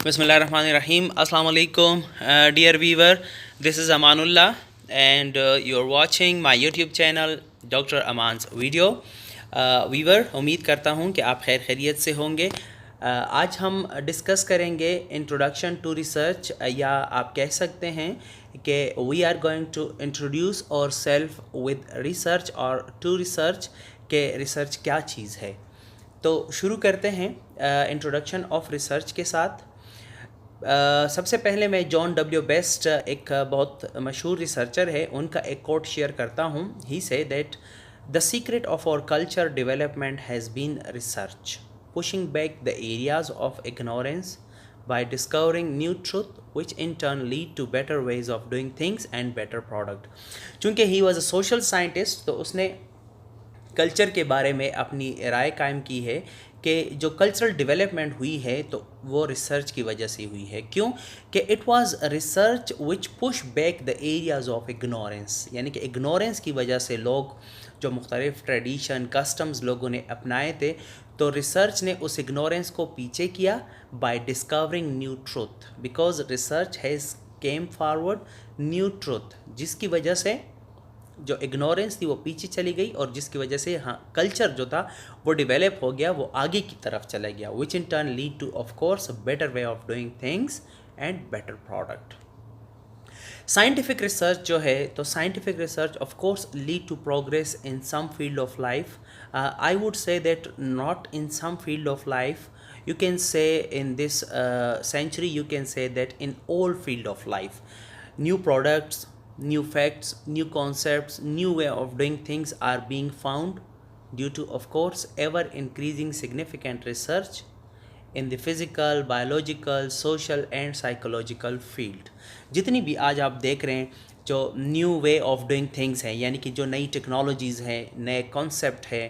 Bismillahirrahmanirrahim. Assalamu alaikum, dear viewer. This is Amanullah, and you're watching my YouTube channel, Dr. Aman's video. Viewer, उम्मीद करता हूँ कि आप खैर खैरियत से होंगे. आज हम डिस्कस करेंगे इंट्रोडक्शन टू रिसर्च, या आप कह सकते हैं कि we are going to introduce our self with research और टू रिसर्च के रिसर्च क्या चीज़ है. तो शुरू करते हैं इंट्रोडक्शन ऑफ रिसर्च के साथ. सबसे पहले मैं जॉन डब्ल्यू बेस्ट, एक बहुत मशहूर रिसर्चर है, उनका एक कोट शेयर करता हूँ. He says that the secret of our culture development has been research, pushing back the areas of ignorance by discovering new truth which in turn lead to better ways of doing things and better product. चूँकि he was a social scientist, तो उसने culture के बारे में अपनी राय कायम की है कि जो कल्चरल डेवलपमेंट हुई है तो वो रिसर्च की वजह से हुई है. क्यों? कि it was research which push back the areas of ignorance, यानी कि इग्नोरेंस की वजह से लोग जो मुख्तलिफ ट्रेडिशन कस्टम्स लोगों ने अपनाए थे, तो रिसर्च ने उस इग्नोरेंस को पीछे किया by discovering new truth, because research has came forward new truth, जिसकी वजह से जो इग्नोरेंस थी वो पीछे चली गई और जिसकी वजह से कल्चर जो था वो डेवलप हो गया, वो आगे की तरफ चला गया, which in turn lead to of course better way of doing things and better product. Scientific research जो है, तो scientific research of course lead to progress in some field of life. I would say that not in some field of life, you can say in this century, you can say that in all field of life, new products, new facts, new concepts, new way of doing things are being found due to, of course, ever increasing significant research in the physical, biological, social and psychological field. जितनी भी आज आप देख रहे हैं जो new way of doing things हैं, यानी कि जो नई टेक्नोलॉजीज़ हैं, नए कॉन्सेप्ट है,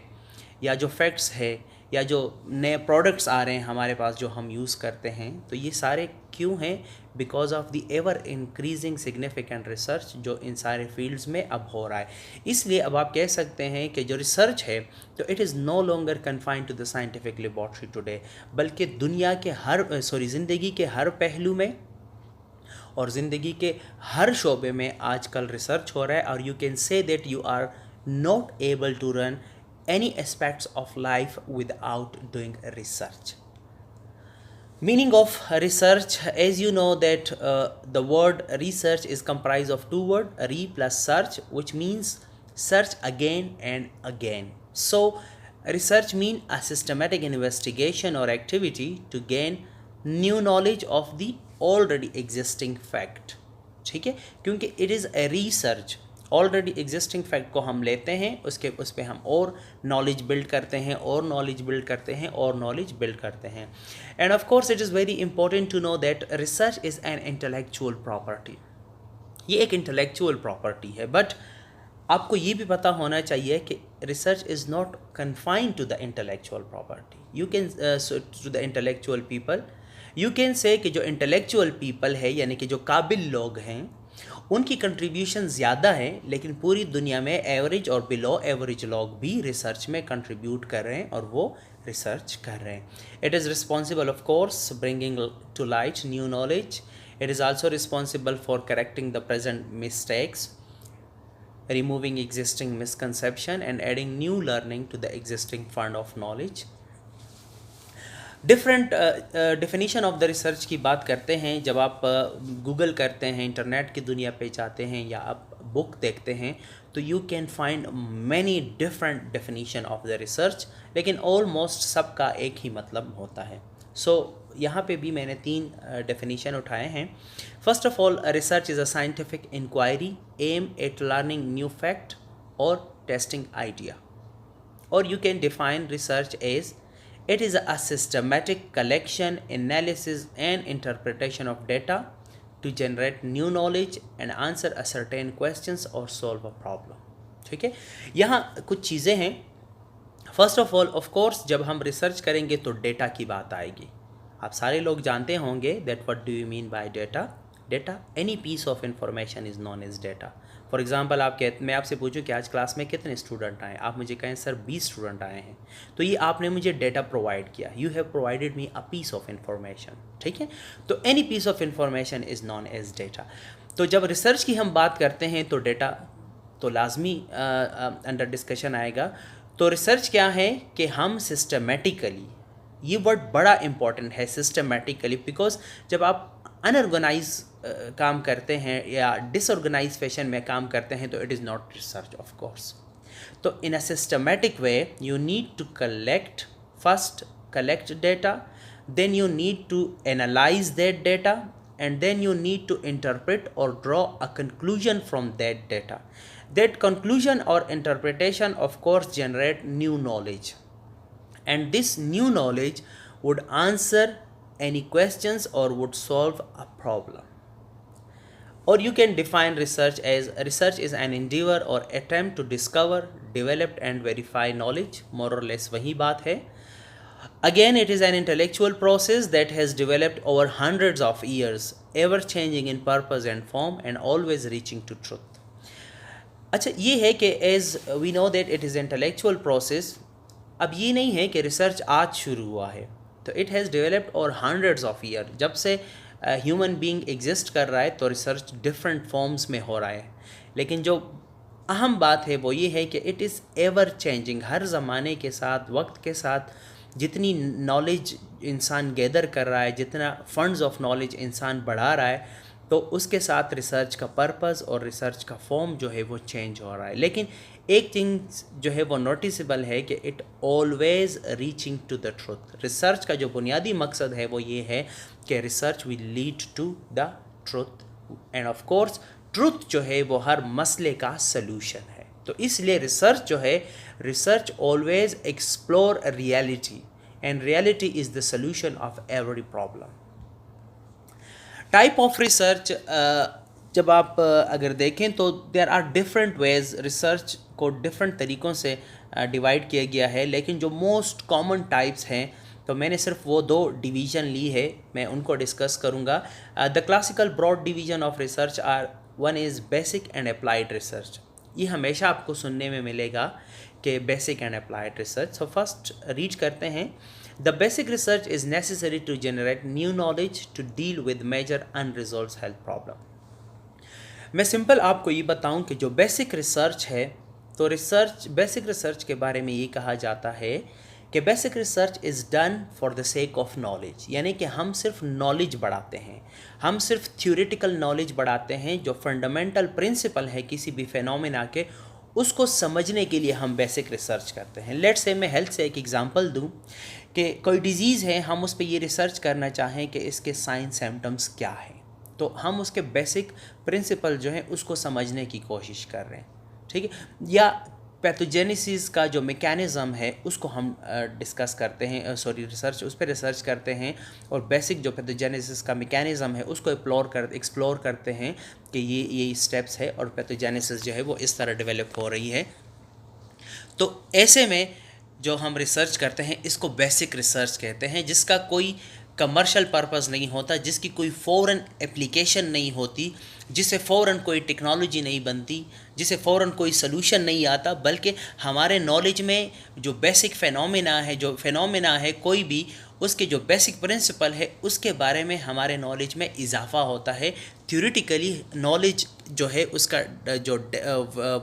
या जो फैक्ट्स है, या जो नए प्रोडक्ट्स आ रहे हैं हमारे पास जो हम यूज़ करते हैं, तो ये सारे क्यों हैं? Because of the ever increasing significant research जो इन सारे फील्ड्स में अब हो रहा है. इसलिए अब आप कह सकते हैं कि जो रिसर्च है तो it is no longer confined to the scientific laboratory today, बल्कि दुनिया के ज़िंदगी के हर पहलू में और ज़िंदगी के हर शोबे में आजकल रिसर्च हो रहा है. और you can say that you are not able to run any aspects of life without doing research. Meaning of research, as you know that the word research is comprised of two words, re plus search, which means search again and again. So research means a systematic investigation or activity to gain new knowledge of the already existing fact. ठीक है, क्योंकि it is a research. Already existing fact को हम लेते हैं, उस पर हम और नॉलेज बिल्ड करते हैं और नॉलेज बिल्ड करते हैं और नॉलेज बिल्ड करते हैं. And of course it is very important to know that research is an intellectual property. ये एक इंटेलेक्चुअल प्रॉपर्टी है, बट आपको ये भी पता होना चाहिए कि research is not confined to the intellectual property. You can to the intellectual people, you can say कि जो इंटेलेक्चुअल पीपल है, यानी कि जो काबिल लोग हैं, उनकी कंट्रीब्यूशन ज़्यादा है, लेकिन पूरी दुनिया में एवरेज और बिलो एवरेज लोग भी रिसर्च में कंट्रीब्यूट कर रहे हैं और वो रिसर्च कर रहे हैं. It is responsible of course bringing to light new knowledge. It is also responsible for correcting the present mistakes, removing existing misconception and adding new learning to the existing fund of knowledge. Different definition of the research की बात करते हैं. जब आप Google करते हैं, internet की दुनिया पे जाते हैं, या आप बुक देखते हैं, तो you can find many different definition of the research, लेकिन ऑलमोस्ट सबका एक ही मतलब होता है. सो यहाँ पे भी मैंने 3 डेफिनीशन उठाए हैं. First of all, research is a scientific inquiry aim at learning new fact और टेस्टिंग आइडिया. और you can define research as it is a systematic collection, analysis and interpretation of data to generate new knowledge and answer a certain questions or solve a problem. ठीक है, यहाँ कुछ चीज़ें हैं. First of all, of course जब हम research करेंगे तो डेटा की बात आएगी. आप सारे लोग जानते होंगे that what do you mean by data. Data, any piece of information is known as data. For example मैं आपसे पूछूं कि आज क्लास में कितने स्टूडेंट आए, आप मुझे कहें सर 20 स्टूडेंट आए हैं, तो ये आपने मुझे डेटा प्रोवाइड किया, you have provided me a piece of information, ठीक है। तो any piece of information is known as data. तो जब रिसर्च की हम बात करते हैं तो डेटा तो लाजमी अंडर डिस्कशन आएगा। तो रिसर्च क्या है कि हम सिस्टमेटिकली, ये वर्ड बड़ा इंपॉर्टेंट है सिस्टमेटिकली, बिकॉज जब आप अनऑर्गेनाइज काम करते हैं या डिसऑर्गेनाइज फैशन में काम करते हैं तो it is not research of course. तो in a systematic way you need to collect data, then you need to analyze that data, and then you need to interpret or draw a conclusion from that data. That conclusion or interpretation of course generate new knowledge, and this new knowledge would answer any questions or would solve a problem. Or you can define research is an endeavor or attempt to discover, develop and verify knowledge, more or less वही बात है। Again, it is an intellectual process that has developed over hundreds of years, ever changing in purpose and form and always reaching to truth. अच्छा, ये है कि as we know that it is intellectual process, अब ये नहीं है कि research आज शुरू हुआ है, तो it has developed over hundreds of years। जब से ह्यूमन बीइंग एग्जिस्ट कर रहा है तो रिसर्च डिफरेंट फॉर्म्स में हो रहा है, लेकिन जो अहम बात है वो ये है कि इट इज़ एवर चेंजिंग। हर ज़माने के साथ, वक्त के साथ जितनी नॉलेज इंसान गैदर कर रहा है, जितना फंड्स ऑफ नॉलेज इंसान बढ़ा रहा है, तो उसके साथ रिसर्च का पर्पस और रिसर्च का फॉर्म जो है वो चेंज हो रहा है। लेकिन एक थिंग जो है वो नोटिसेबल है कि it always reaching to the truth. Research का जो बुनियादी मकसद है वो ये है कि research will lead to the truth, and of course truth जो है वो हर मसले का सलूशन है। तो इसलिए रिसर्च जो है, research always explore reality, and reality is the solution of every problem. Type of research जब आप अगर देखें तो there are different ways, research को डिफरेंट तरीक़ों से डिवाइड किया गया है, लेकिन जो मोस्ट कॉमन टाइप्स हैं तो मैंने सिर्फ वो 2 डिवीज़न ली है, मैं उनको डिस्कस करूँगा। The classical broad division of research are, one is basic and applied research. ये हमेशा आपको सुनने में मिलेगा कि basic and applied research. So first read करते हैं। The basic research is necessary to generate new knowledge to deal with major unresolved health problem. मैं सिंपल आपको ये बताऊं कि जो बेसिक रिसर्च है, तो बेसिक रिसर्च के बारे में ये कहा जाता है कि basic research is done for the sake of knowledge, यानी कि हम सिर्फ नॉलेज बढ़ाते हैं, हम सिर्फ थ्योरेटिकल नॉलेज बढ़ाते हैं। जो फंडामेंटल प्रिंसिपल है किसी भी फेनोमेना के, उसको समझने के लिए हम बेसिक रिसर्च करते हैं। लेट्स से मैं हेल्थ से एक एग्जांपल दूं कि कोई डिजीज़ है, हम उस पर ये रिसर्च करना चाहें कि इसके साइन सिम्टम्स क्या हैं, तो हम उसके बेसिक प्रिंसिपल जो है उसको समझने की कोशिश कर रहे हैं, ठीक है। या पैथोजेनेसिस का जो मैकेनिज़्म है उसको हम डिस्कस करते हैं, उस पर रिसर्च करते हैं, और बेसिक जो पैथोजेनेसिस का मैकेनिज़्म है उसको एक्सप्लोर करते हैं कि ये स्टेप्स है और पैथोजेनेसिस जो है वो इस तरह डेवलप हो रही है। तो ऐसे में जो हम रिसर्च करते हैं इसको बेसिक रिसर्च कहते हैं, जिसका कोई कमर्शियल पर्पस नहीं होता, जिसकी कोई फ़ौरन एप्लीकेशन नहीं होती, जिससे फ़ौरन कोई टेक्नोलॉजी नहीं बनती, जिसे फ़ौरन कोई सलूशन नहीं आता, बल्कि हमारे नॉलेज में जो बेसिक फ़ेनोमेना है कोई भी, उसके जो बेसिक प्रिंसिपल है उसके बारे में हमारे नॉलेज में इजाफ़ा होता है। थ्योरेटिकली नॉलेज जो है उसका जो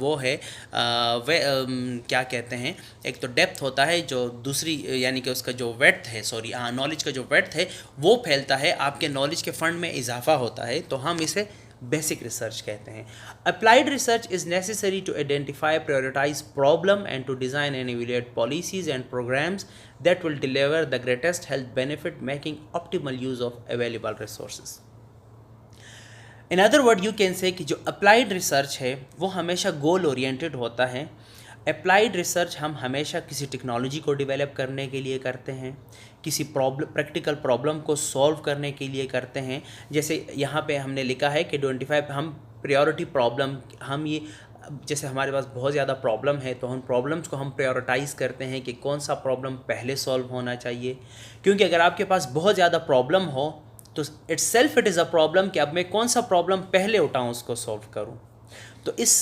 वो है क्या कहते हैं, एक तो डेप्थ होता है, जो दूसरी यानी कि उसका जो वेड्थ है, नॉलेज का जो वेड्थ है वो फैलता है, आपके नॉलेज के फंड में इजाफ़ा होता है, तो हम इसे बेसिक रिसर्च कहते हैं। Applied research is necessary to identify, prioritize problem and to design and evaluate policies and programs that will deliver the greatest health benefit, making optimal use of available resources. In other word you can say कि जो applied research है वो हमेशा goal oriented होता है। Applied research हम हमेशा किसी टेक्नोलॉजी को डेवलप करने के लिए करते हैं, किसी प्रैक्टिकल प्रॉब्लम को सॉल्व करने के लिए करते हैं। जैसे यहाँ पे हमने लिखा है कि 25 हम प्रायोरिटी प्रॉब्लम, हम ये जैसे हमारे पास बहुत ज़्यादा प्रॉब्लम है तो हम प्रॉब्लम्स को हम प्रायोरिटाइज़ करते हैं कि कौन सा प्रॉब्लम पहले सॉल्व होना चाहिए, क्योंकि अगर आपके पास बहुत ज़्यादा प्रॉब्लम हो तो इट इज़ अ प्रॉब्लम कि अब मैं कौन सा प्रॉब्लम पहले उठाऊँ उसको सॉल्व करूँ। तो इस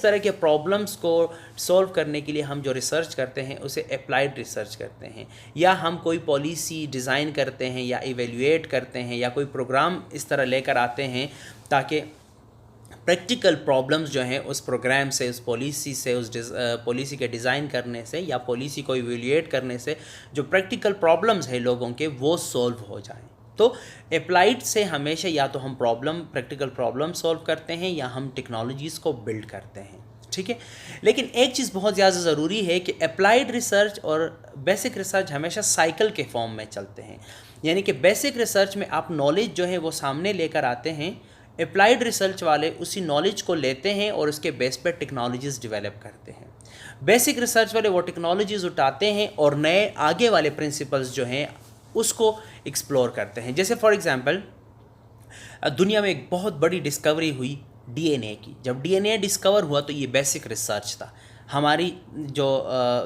तरह के प्रॉब्लम्स को सॉल्व करने के लिए हम जो रिसर्च करते हैं उसे अप्लाइड रिसर्च करते हैं, या हम कोई पॉलिसी डिज़ाइन करते हैं या इवेल्युएट करते हैं या कोई प्रोग्राम इस तरह लेकर आते हैं ताकि प्रैक्टिकल प्रॉब्लम्स जो हैं उस प्रोग्राम से, उस पॉलिसी से, उस पॉलिसी के डिज़ाइन करने से या पॉलिसी को इवेल्युएट करने से जो प्रैक्टिकल प्रॉब्लम्स हैं लोगों के वो सॉल्व हो जाएं। तो अप्लाइड से हमेशा या तो हम प्रैक्टिकल प्रॉब्लम सॉल्व करते हैं या हम टेक्नोलॉजीज़ को बिल्ड करते हैं, ठीक है। लेकिन एक चीज़ बहुत ज़्यादा ज़रूरी है कि अप्लाइड रिसर्च और बेसिक रिसर्च हमेशा साइकिल के फॉर्म में चलते हैं। यानी कि बेसिक रिसर्च में आप नॉलेज जो है वो सामने लेकर आते हैं, अप्लाइड रिसर्च वाले उसी नॉलेज को लेते हैं और उसके बेस पर टेक्नोलॉजीज़ डेवलप करते हैं। बेसिक रिसर्च वाले वो टेक्नोलॉजीज़ उठाते हैं और नए आगे वाले प्रिंसिपल्स जो हैं उसको एक्सप्लोर करते हैं। जैसे फॉर एग्ज़ाम्पल दुनिया में एक बहुत बड़ी डिस्कवरी हुई डीएनए की। जब डीएनए डिस्कवर हुआ तो ये बेसिक रिसर्च था, हमारी जो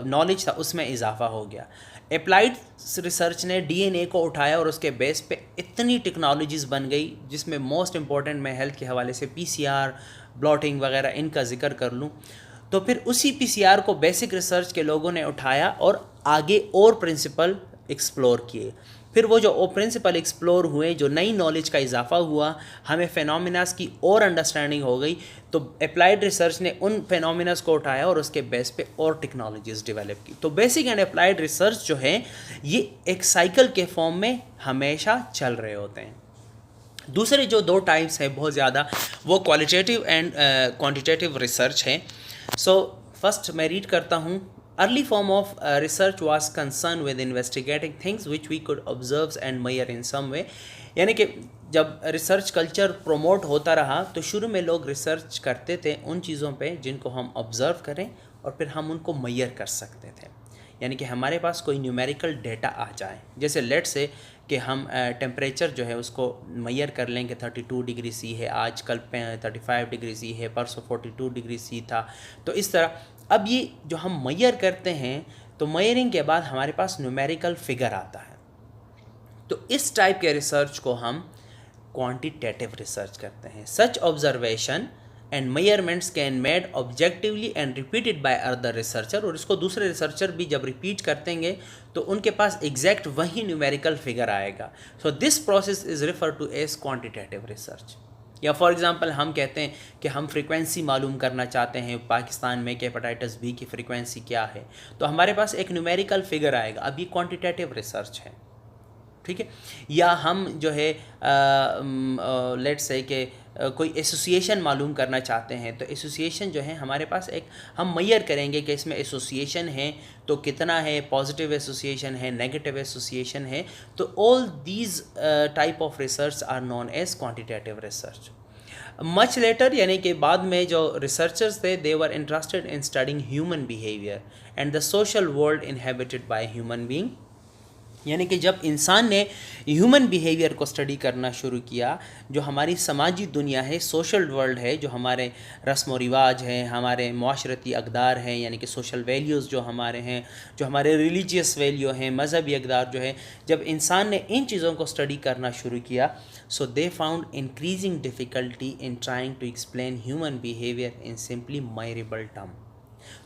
नॉलेज था उसमें इजाफा हो गया। अप्लाइड रिसर्च ने डीएनए को उठाया और उसके बेस पे इतनी टेक्नोलॉजीज़ बन गई, जिसमें मोस्ट इम्पॉर्टेंट मैं हेल्थ के हवाले से पीसीआर, ब्लॉटिंग वगैरह इनका जिक्र कर लूँ। तो फिर उसी पीसीआर को बेसिक रिसर्च के लोगों ने उठाया और आगे और प्रिंसिपल एक्सप्लोर किए। फिर वो जो प्रिंसिपल एक्सप्लोर हुए, जो नई नॉलेज का इजाफा हुआ, हमें फेनोमिनास की और अंडरस्टैंडिंग हो गई। तो अप्लाइड रिसर्च ने उन फेनोमिनास को उठाया और उसके बेस पे और टेक्नोलॉजीज़ डेवलप की। तो बेसिक एंड अप्लाइड रिसर्च जो है ये एक साइकिल के फॉर्म में हमेशा चल रहे होते हैं। दूसरे जो दो टाइप्स हैं बहुत ज़्यादा, वो क्वालिटेटिव एंड क्वांटिटेटिव रिसर्च है। सो फर्स्ट मैं रीड करता हूँ। Early form of research was concerned with investigating things which we could observe and measure in some way। यानी कि जब रिसर्च कल्चर प्रोमोट होता रहा तो शुरू में लोग रिसर्च करते थे उन चीज़ों पे जिनको हम ऑब्ज़र्व करें और फिर हम उनको मेजर कर सकते थे। यानी कि हमारे पास कोई न्यूमेरिकल डेटा आ जाए, जैसे लेट से कि हम टेम्परेचर जो है उसको मेजर कर लें कि 32 डिग्री सी है, आज कल 35 डिग्री सी है, परसों 42 डिग्री सी था। तो इस तरह अब ये जो हम मेजर करते हैं तो मेजरिंग के बाद हमारे पास न्यूमेरिकल फिगर आता है। तो इस टाइप के रिसर्च को हम क्वांटिटेटिव रिसर्च करते हैं। Such observation and measurements can made objectively and repeated by other researcher. और इसको दूसरे रिसर्चर भी जब रिपीट करतेंगे तो उनके पास एग्जैक्ट वही न्यूमेरिकल फिगर आएगा। So this process is refer to as quantitative research. या फॉर एग्ज़ाम्पल हम कहते हैं कि हम फ्रीक्वेंसी मालूम करना चाहते हैं पाकिस्तान में कि हेपेटाइटिस बी की फ्रीक्वेंसी क्या है, तो हमारे पास एक न्यूमेरिकल फिगर आएगा। अब ये क्वांटिटेटिव रिसर्च है, ठीक है। या हम जो है लेट्स से कि कोई एसोसिएशन मालूम करना चाहते हैं, तो एसोसिएशन जो है हमारे पास एक हम मेजर करेंगे कि इसमें एसोसिएशन है तो कितना है, पॉजिटिव एसोसिएशन है, नेगेटिव एसोसिएशन है। तो all these type of research are known as quantitative research. Much later यानी कि बाद में जो रिसर्चर्स थे they were interested in studying human behaviour and the social world inhabited by human being. यानी कि जब इंसान ने ह्यूमन बिहेवियर को स्टडी करना शुरू किया, जो हमारी समाजी दुनिया है, सोशल वर्ल्ड है, जो हमारे रस्म व रिवाज हैं, हमारे माशरती अक़दार हैं, यानी कि सोशल वैल्यूज़ जो हमारे हैं, जो हमारे रिलीजियस वैल्यू हैं, मज़हबी अक़दार जो है, जब इंसान ने इन चीज़ों को स्टडी करना शुरू किया, so they found increasing difficulty in trying to explain human behaviour in simply measurable term.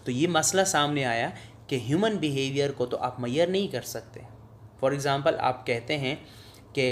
तो ये मसला सामने आया कि ह्यूमन बिहेवियर को तो आप मेजर नहीं कर सकते। फॉर एग्ज़ाम्पल आप कहते हैं कि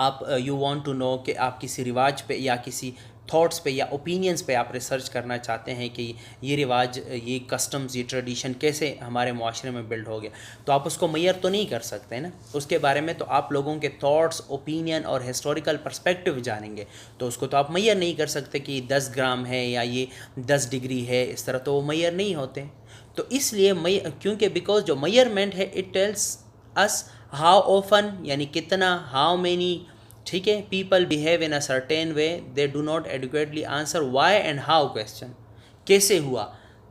आप यू वांट टू नो कि आप किसी रिवाज पे या किसी थॉट्स पे या ओपिनियंस पे आप रिसर्च करना चाहते हैं कि ये रिवाज, ये कस्टम्स, ये ट्रेडिशन कैसे हमारे माशरे में बिल्ड हो गया, तो आप उसको मेजर तो नहीं कर सकते ना। उसके बारे में तो आप लोगों के थॉट्स, ओपिनियन और हिस्टोरिकल पर्सपेक्टिव जानेंगे, तो उसको तो आप मेजर नहीं कर सकते कि 10 ग्राम है या ये 10 डिग्री है, इस तरह तो वो मेजर नहीं होते। तो इसलिए क्योंकि बिकॉज जो मेजरमेंट है it tells us how often, यानी कितना, हाउ मैनी, ठीक है, people behave in a certain way, they do not adequately answer why and how question, कैसे हुआ।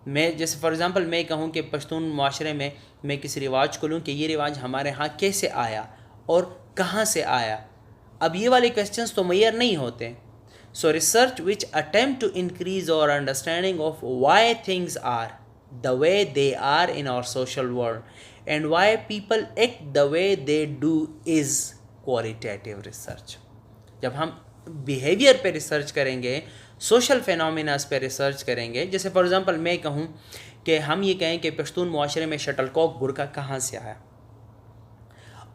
मैं जैसे फॉर एग्ज़ाम्पल मैं कहूँ कि पश्तून माशरे में मैं किसी रिवाज को लूँ कि ये रिवाज हमारे यहाँ कैसे आया और कहाँ से आया, अब ये वाले क्वेश्चंस तो मेजर नहीं होते। So research which attempt to increase our understanding of why things are the way they are in our social world and why people act the way they do is qualitative research। जब हम behaviour पे research करेंगे, social फेनोमेनास पे research करेंगे। जैसे for example मैं कहूँ कि हम ये कहें कि पश्तून मुआशरे में शटलकॉक बुर्का कहाँ से आया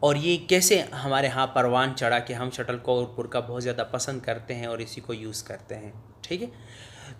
और ये कैसे हमारे यहाँ परवान चढ़ा कि हम शटलकॉक बुर्का बहुत ज़्यादा पसंद करते हैं और इसी को यूज़ करते हैं, ठीक है।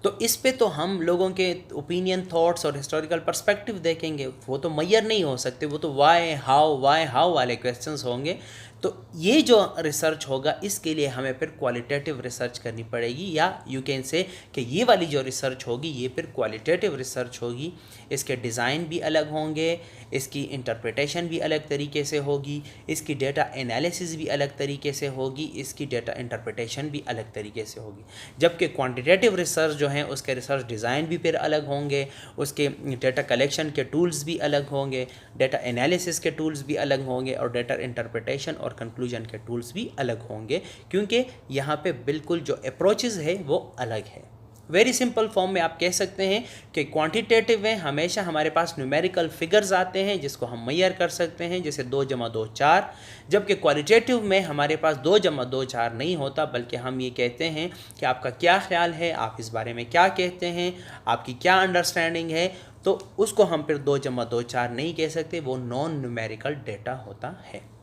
तो इस पे तो हम लोगों के ओपिनियन, थॉट्स और हिस्टोरिकल पर्सपेक्टिव देखेंगे, वो तो मैयर नहीं हो सकते, वो तो वाई हाउ वाले क्वेश्चंस होंगे। तो ये जो रिसर्च होगा इसके लिए हमें फिर क्वालिटेटिव रिसर्च करनी पड़ेगी, या यू कैन से कि ये वाली जो रिसर्च होगी ये फिर क्वालिटेटिव रिसर्च होगी। इसके डिज़ाइन भी अलग होंगे, इसकी इंटरप्रिटेशन भी अलग तरीके से होगी, इसकी डेटा एनालिसिस भी अलग तरीके से होगी, इसकी डेटा इंटरप्रिटेशन भी अलग तरीके से होगी। जबकि क्वांटिटेटिव रिसर्च जो है उसके रिसर्च डिज़ाइन भी फिर अलग होंगे, उसके डेटा कलेक्शन के टूल्स भी अलग होंगे, डेटा एनालिसिस के टूल्स भी अलग होंगे और डेटा इंटरप्रिटेशन और कंक्लूजन के टूल्स भी अलग होंगे, क्योंकि यहाँ पे बिल्कुल जो अप्रोचेस है वो अलग है। वेरी सिंपल फॉर्म में आप कह सकते हैं कि क्वांटिटेटिव में हमेशा हमारे पास न्यूमेरिकल फिगर्स आते हैं जिसको हम मैयर कर सकते हैं, जैसे 2 + 2 4। जबकि क्वालिटेटिव में हमारे पास 2 + 2 4 नहीं होता, बल्कि हम ये कहते हैं कि आपका क्या ख्याल है, आप इस बारे में क्या कहते हैं, आपकी क्या अंडरस्टैंडिंग है। तो उसको हम फिर 2 + 2 4 नहीं कह सकते, वो नॉन न्यूमेरिकल डेटा होता है।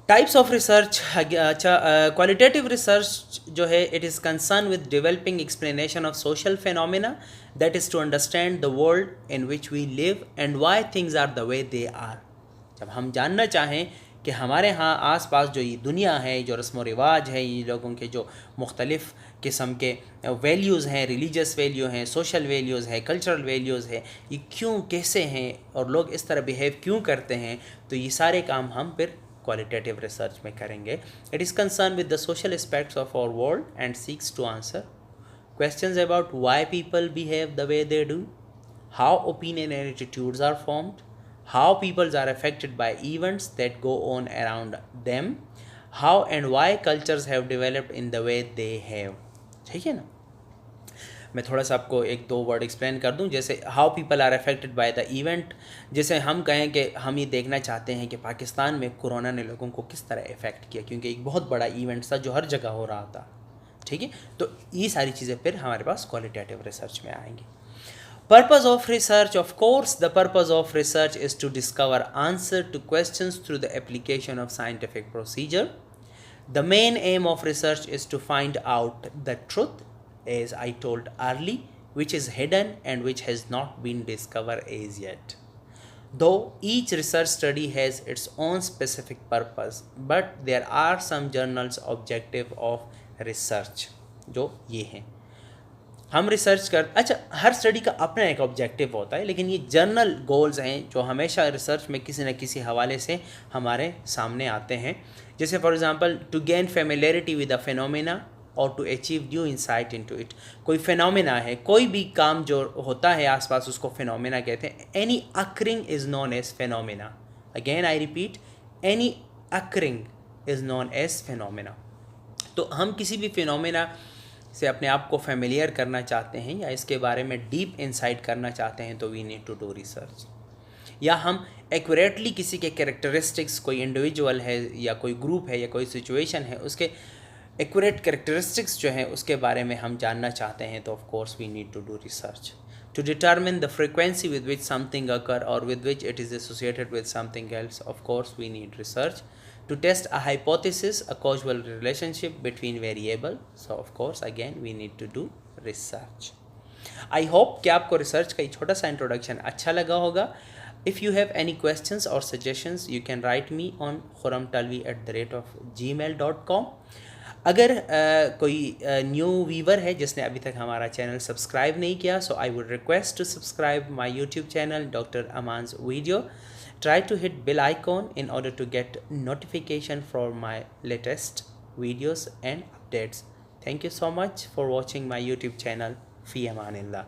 टाइप्स ऑफ रिसर्च, अच्छा, क्वालिटेटिव रिसर्च जो है it is concern with developing explanation of social phenomena, that is to understand the world in which we live and why things are the way they are. जब हम जानना चाहें कि हमारे यहाँ आसपास जो ये दुनिया है, जो रस्म व रिवाज है, ये लोगों के जो मुख्तलिफ़ किस्म के वैल्यूज़ हैं, रिलीजियस वैल्यू हैं, सोशल वैल्यूज़ हैं, कल्चरल वैल्यूज़ है, ये क्यों कैसे हैं और लोग इस तरह बिहेव क्यों करते हैं, तो ये सारे काम हम फिर क्वालिटेटिव रिसर्च में करेंगे। It is concern with the social aspects of our world and seeks to answer questions about why people behave the way they do, how opinion and attitudes are formed, how peoples are affected by events that go on around them, how and why cultures have developed in the way they have। ठीक है ना। मैं थोड़ा सा आपको 1-2 word explain कर दूं। जैसे how people are affected by the event, जैसे हम कहें कि हम ये देखना चाहते हैं कि पाकिस्तान में कोरोना ने लोगों को किस तरह इफ़ेक्ट किया, क्योंकि एक बहुत बड़ा इवेंट था जो हर जगह हो रहा था, ठीक है। तो ये सारी चीज़ें फिर हमारे पास क्वालिटेटिव रिसर्च में आएंगी। Purpose of research, of course, the purpose of research is to discover answer to questions through the application of scientific procedure. The main aim of research is to find out the truth, as I told early, which is hidden and which has not been discovered as yet. Though each research study has its own specific purpose, but there are some journals objective of research, जो ये हैं। हम research कर, अच्छा, हर study का अपना एक objective होता है, लेकिन ये जर्नल गोल्स हैं जो हमेशा रिसर्च में किसी न किसी हवाले से हमारे सामने आते हैं। जैसे for example to gain familiarity with a phenomena or to achieve new insight into it. कोई फिनोमेना है, कोई भी काम जो होता है आसपास उसको फिनोमेना कहते हैं। Any occurring is known as phenomena. Again I repeat, any occurring is known as phenomena. तो हम किसी भी फिनोमेना से अपने आप को फेमिलियर करना चाहते हैं या इसके बारे में डीप इंसाइट करना चाहते हैं, तो we need to do research. या हम एक्यूरेटली किसी के कैरेक्टरिस्टिक्स, कोई इंडिविजुअल है या कोई ग्रुप है या कोई सिचुएशन है, उसके एक्यूरेट कैरेक्टरिस्टिक्स जो हैं उसके बारे में हम जानना चाहते हैं, तो of course we need to do research to determine the frequency with which something occur or with which it is associated with something else. Of course we need research to test a hypothesis, a causal relationship between variable. So of course again we need to do research. I hope कि आपको research का एक छोटा सा introduction अच्छा लगा होगा। If you have any questions or suggestions, you can write me on khuramtalvi@gmail.com। अगर कोई न्यू व्यूवर है जिसने अभी तक हमारा चैनल सब्सक्राइब नहीं किया, so I would request to subscribe my YouTube channel Dr. Aman's Video. Try to hit bell icon in order to get notification for my latest videos and updates. Thank you so much for watching my YouTube channel. Fi Amanillah.